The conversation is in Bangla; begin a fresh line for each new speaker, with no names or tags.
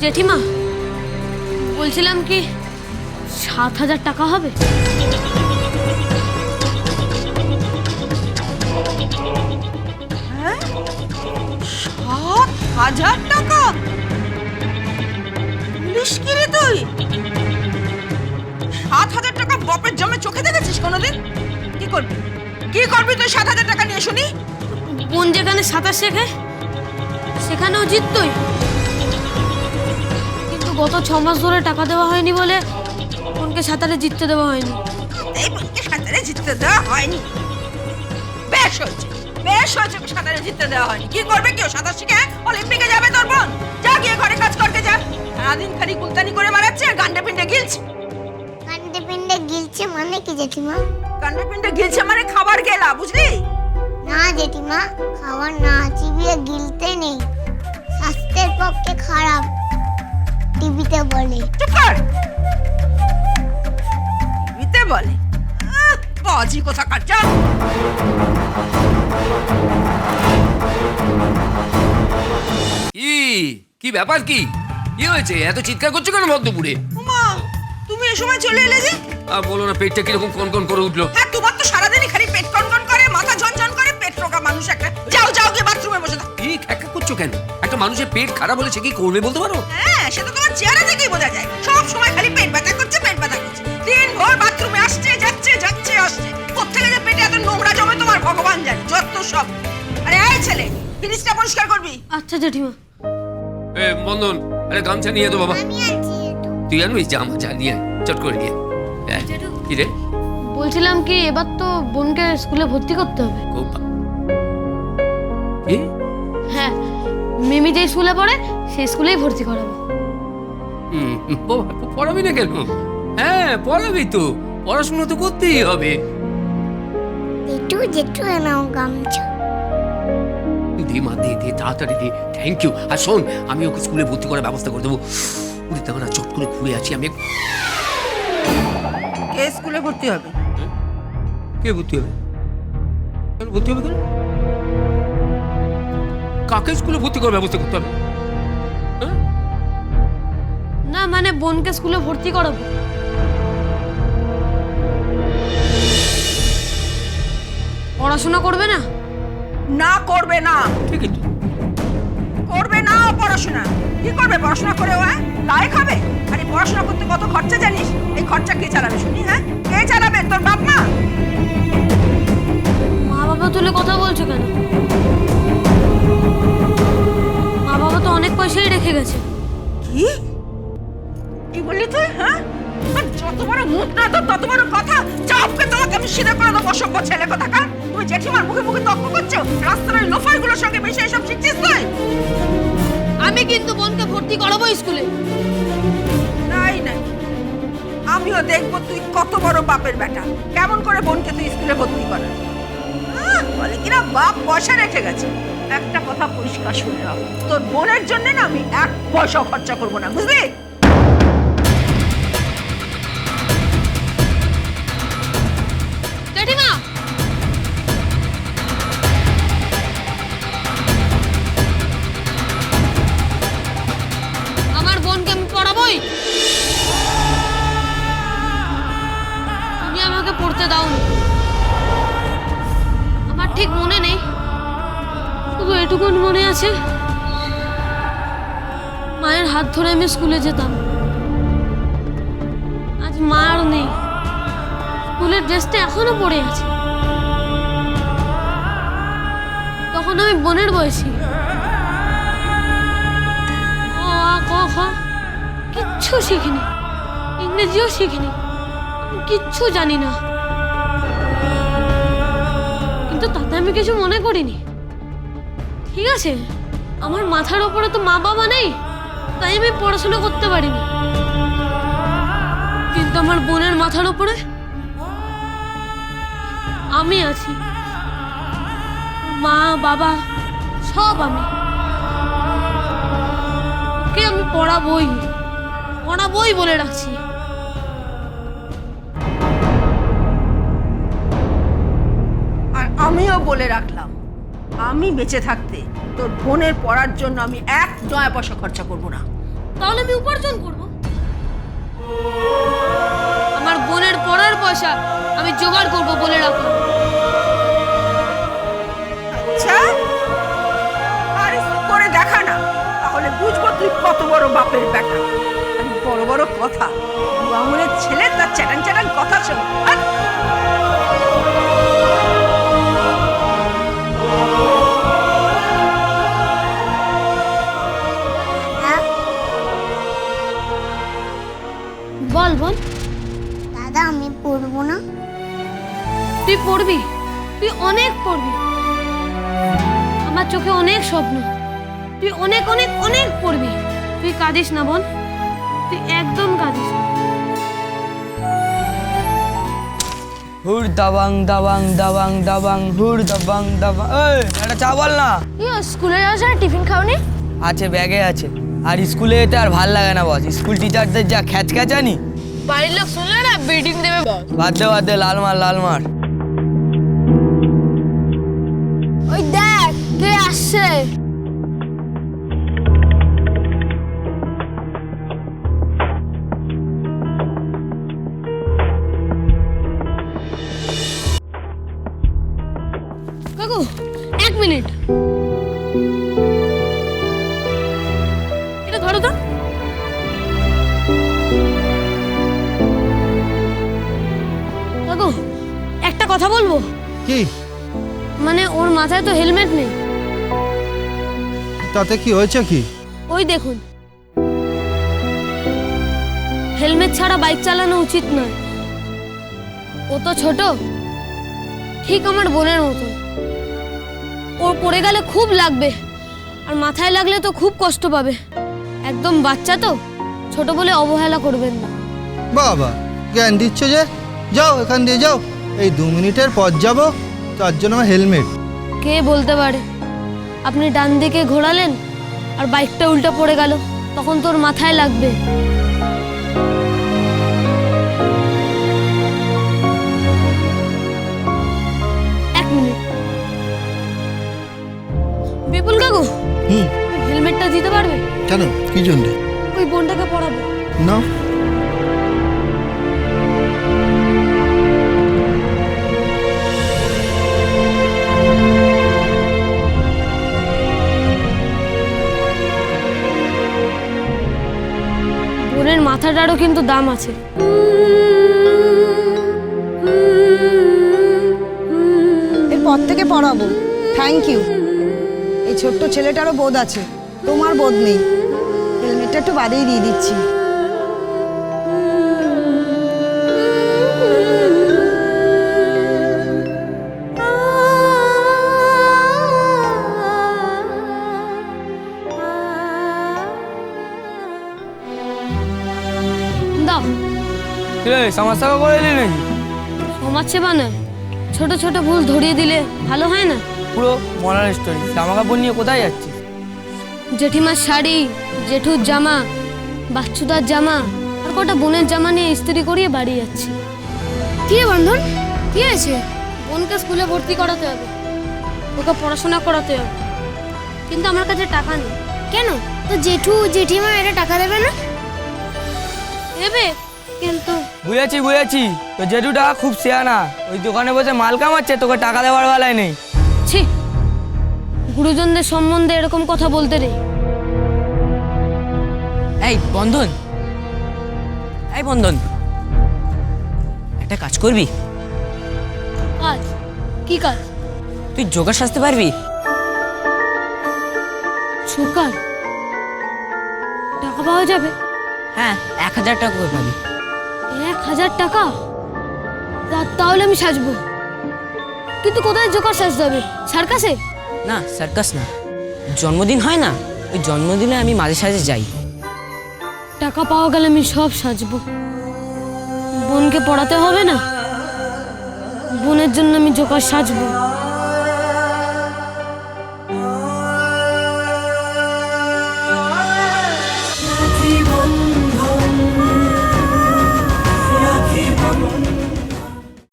জেঠিমা, বলছিলাম কি 7,000 টাকা হবে?
হ্যাঁ, 7,000 টাকা? বলিস কি রে তুই? 7,000 টাকা বাপের জমে চোখে দেখেছিস কোনোদিন? কি করবি, কি করবি তুই 7,000 টাকা নিয়ে শুনি?
বোন যেখানে সাঁতার শেখে সেখানেও জিততই, কিন্তু গত 6 মাস ধরে টাকা দেওয়া হয়নি বলে বোনকে সাঁতারে জিততে দেওয়া হয়নি।
এই বোনকে সাঁতারে জিততে দেওয়া হয়নি? বেশ হয়েছে, বেশ হয়েছে, সাঁতারে জিততে দেওয়া হয়নি। কি করবে কেউ সাঁতার শিখে অলিম্পিকে যাবে তোর বোন? যা গিয়ে ঘরে কাজ করতে যা। সারাদিন খালি কুলতানি করে মারাচ্ছে আর গান্ডে পিন্ডে গিলছে।
কান্ডে পিন্ডে গিলছে মানে কি জেঠিমা?
গান্ডে পিন্ডে গিলছে মানে খাবার গেলা, বুঝলি?
না জেঠিমা, খাবার না চিবিয়ে গিলতে নেই, স্বাস্থ্যের পক্ষে খারাপ, টিভিতে বলে।
চুপ কর, টিভিতে বলে? বাজি কোথাকার, যা।
কি ব্যাপার? কি হয়েছে? এত চিৎকার করছো কেন ভদ্রপুরে?
মা, তুমি এই সময় চলে এলে যে?
আর বলো না, পেটটা কিরকম কনকন করে উঠলো।
হ্যাঁ, তোমার তো সারাদিনই খালি পেট কনকন করে, মাথা ঝনঝন করে, পেট রোগা মানুষ একটা। যাও যাও, গিয়ে বাথরুমে বসে থাকো।
কি খ্যাকা করছো কেন? একটা মানুষের পেট খারাপ হলে সে কি করবে বলতে পারো?
হ্যাঁ, সেটা তোমার চেহারা থেকেই বোঝা যায়। সব সময় খালি পেট ব্যথা করছে, পেট ব্যথা করছে। দিন ভর বাথরুমে আসছে যাচ্ছে, যাচ্ছে আসছে। কোত্থেকে যে পেটে এত নোংরা জমে তোমার ভগবান জানে, যত সব। আরে এই ছেলে, ফ্রিজটা পরিষ্কার করবি।
আচ্ছা জেঠিমা।
এ বন্ধন, আরে গামছা নিয়ে তো বাবা।
আমি আছি একটু।
তুই আনবি? জামা যা নিয়ে আয়, চট করে নিয়ে আয়। কি রে?
বলছিলাম কি এবার তো বোনকে স্কুলে ভর্তি করতে হবে।
খুব কি?
হ্যাঁ, মিমি যে স্কুলে পড়ে সেই স্কুলেই ভর্তি করাবো।
পড়াবি না কেন? হ্যাঁ পড়াবি তো, পড়াশোনা তো করতেই হবে।
জেঠু জেঠু নাও গামছা।
দে মা, দে দে, তাড়াতাড়ি দে। Thank you. আর শোন, আমি ওকে স্কুলে ভর্তি করার ব্যবস্থা করে দেবো। উনি তখন চট করে ঘুরে আছি আমি।
কে স্কুলে ভর্তি হবে?
কে ভর্তি হবে? কেন ভর্তি হবে? কেন কাকে স্কুলে ভর্তি করার ব্যবস্থা করতে হবে?
না মানে বোনকে স্কুলে ভর্তি করাবো। পড়াশোনা করবে না?
না, করবে না।
ঠিকই তো।
করবে না পড়াশোনা। কি করবে পড়াশোনা করে? ও লায়ক হবে? আরে পড়াশোনা করতে কত খরচা জানিস? এই খরচা কে চালাবে শুনি? হ্যাঁ, কে চালাবে? তোর বাপ মা?
মা বাবা তুলে কথা বলছো কেন? মা বাবা তো অনেক পয়সাই রেখে গেছে।
কি কি বললি তুই? হ্যাঁ, আর যত বড় মুখ না তোর তত বড় কথা। চাপকে তোমাকে আমি সিধা করে দেবো, অসভ্য ছেলে কোথাকার। তুমি জেঠিমার মুখে মুখে তর্ক করছো? রাস্তার ওই লোফারগুলোর সঙ্গে মিশে এসব শিখছিস তুই?
আমি কিন্তু বোনকে ভর্তি করাবো স্কুলে।
নাই নাই, আমিও দেখবো তুই কত বড় বাপের বেটা। কেমন করে বোনকে তুই স্কুলে ভর্তি করাস? বলে কিনা বাপ পয়সা রেখে গেছে। একটা কথা পরিষ্কার শুনে রাখ, তোর বোনের জন্য না আমি 1 পয়সা খরচা করবো না, বুঝলি?
জেঠিমা, আমার বোনকে আমি পড়াবোই। তুমি আমাকে পড়তে দাওনি। আমার ঠিক মনে নেই, শুধু এটুকুন মনে আছে মায়ের হাত ধরে আমি স্কুলে যেতাম। আজ মা আর নেই, স্কুলের ড্রেসটা এখনো পড়ে আছে। তখন আমি বোনের বয়সী। অ, আ, ক, খ কিচ্ছু শিখিনি, ইংরেজিও শিখিনি, আমি কিচ্ছু জানি না। কিন্তু তাতে আমি কিছু মনে করিনি। ঠিক আছে, আমার মাথার ওপরে তো মা বাবা নেই, তাই আমি পড়াশোনা করতে পারিনি। কিন্তু আমার বোনের মাথার ওপরে আমি আছি। মা বাবা সব আমি। ওকে আমি পড়াবোই, পড়াবোই বলে রাখছি।
আর আমিও বলে রাখলাম, আমি বেঁচে থাকতে তোর বোনের পড়ার জন্য আমি 1 নয়া পয়সা খরচা করবো না।
তাহলে আমি উপার্জন করব। আমার বোনের পড়ার পয়সা আমি জোগাড় করব বলে রাখো।
আচ্ছা, আর একটু করে দেখা না, তাহলে বুঝবো তুই কত বড় বাপের বেটা। খালি বড় বড় কথা, দু আঙুলের ছেলে তার চ্যাটান চ্যাটান কথা শোন।
হ্যাঁ
বল বোন,
দাদা আমি পড়বো না।
তুই পড়বি, তুই অনেক পড়বি। আমার চোখে অনেক স্বপ্ন, তুই অনেক অনেক অনেক পড়বি। তুই কাঁদিস না বোন, তুই একদম কাঁদিস না।
হুর দাবাং দাবাং দাবাং দাবাং হুর দাবাং দাবাং। এই একটা চা বল না।
স্কুলে যাওয়ার সময় টিফিন খাওনি?
আছে, ব্যাগে আছে। আর স্কুলে যেতে আর ভাল লাগে না বস, স্কুল টিচারদের যা খ্যাচখ্যাচানি।
বাড়ির লোক শুনলে না বিল্ডিং দেবে বস।
বাদ দে লাল মার।
ওই দেখ কে আসছে। কাকু 1 মিনিট, এটা ধরো তো। কাকু একটা কথা বলবো।
কি?
মানে ওর মাথায় তো হেলমেট নেই।
তাতে কি হয়েছে কি?
ওই দেখুন, হেলমেট ছাড়া বাইক চালানো উচিত নয়। ও তো ছোট, ঠিক আমার বোনের মতো। ওর পড়ে গেলে খুব লাগবে, আর মাথায় লাগলে তো খুব কষ্ট পাবে। একদম বাচ্চা তো, ছোট বলে অবহেলা করবেন না।
বাবা জ্ঞান দিচ্ছ যে। যাও এখান দিয়ে যাও, এই 2 মিনিটের পর যাবো, তার জন্য আমার হেলমেট।
কে বলতে পারে, আপনি ডান দিকে ঘোরালেন আর বাইকটা উল্টা পড়ে গেল, তখন তোর মাথায় লাগবে। এক মিনিট, বিপুল কাকু হেলমেটটা দিতে পারবে?
কেন, কি জন্য?
ওই বোনটাকে পড়াবো।
না,
বোনের মাথাটারও কিন্তু দাম আছে।
এরপর থেকে পড়াবো। Thank you. এই ছোট্ট ছেলেটারও বোধ আছে, তোমার বোধ নেই। হেলমেটটা একটু বাদেই দিয়ে দিচ্ছি।
দাও।
সমস্যা করে এলি নাকি?
সমাজ সেবা নয়, ছোট ছোট ভুল ধরিয়ে দিলে ভালো হয় না?
পুরো মরাল স্টোরি। জামা কাপড় নিয়ে কোথায় যাচ্ছিস?
জেঠিমার শাড়ি, জেঠুর জামা, বাচ্চুদার জামা আর কটা বোনের জামা নিয়ে ইস্ত্রি করিয়ে বাড়ি যাচ্ছি। কি রে বন্ধন, কি হয়েছে? বোনকে স্কুলে ভর্তি করাতে হবে, ওকে পড়াশোনা করাতে হবে, কিন্তু আমার কাছে টাকা নেই। কেন? তো জেঠু জেঠিমা এটা টাকা দেবে না? দেবে, কিন্তু
বুঝেছি। তো জেঠুটা খুব শেয়ানা, ওই দোকানে বসে মাল কামাচ্ছে, তোকে টাকা দেওয়ার বেলায় নেই।
ছি, গুরুজনদের সম্বন্ধে এরকম কথা বলতে নেই।
এই বন্ধন, একটা কাজ করবি?
কাজ? কি কাজ?
তুই জোগাড় সাজতে পারবি?
সুকার টাকা পাওয়া যাবে?
হ্যাঁ, 1000 টাকা করে পাবি।
1000 টাকা? তাহলে আমি সাজবো, কিন্তু কোথায় জোকার সাজতে হবে? সার্কাসে?
না, সার্কাস না, জন্মদিন হয় না, ওই জন্মদিনে আমি মাঝে সাঝে যাই।
টাকা পাওয়া গেলে আমি সব সাজবো। বোনকে পড়াতে হবে না, বোনের জন্য আমি জোকার সাজবো।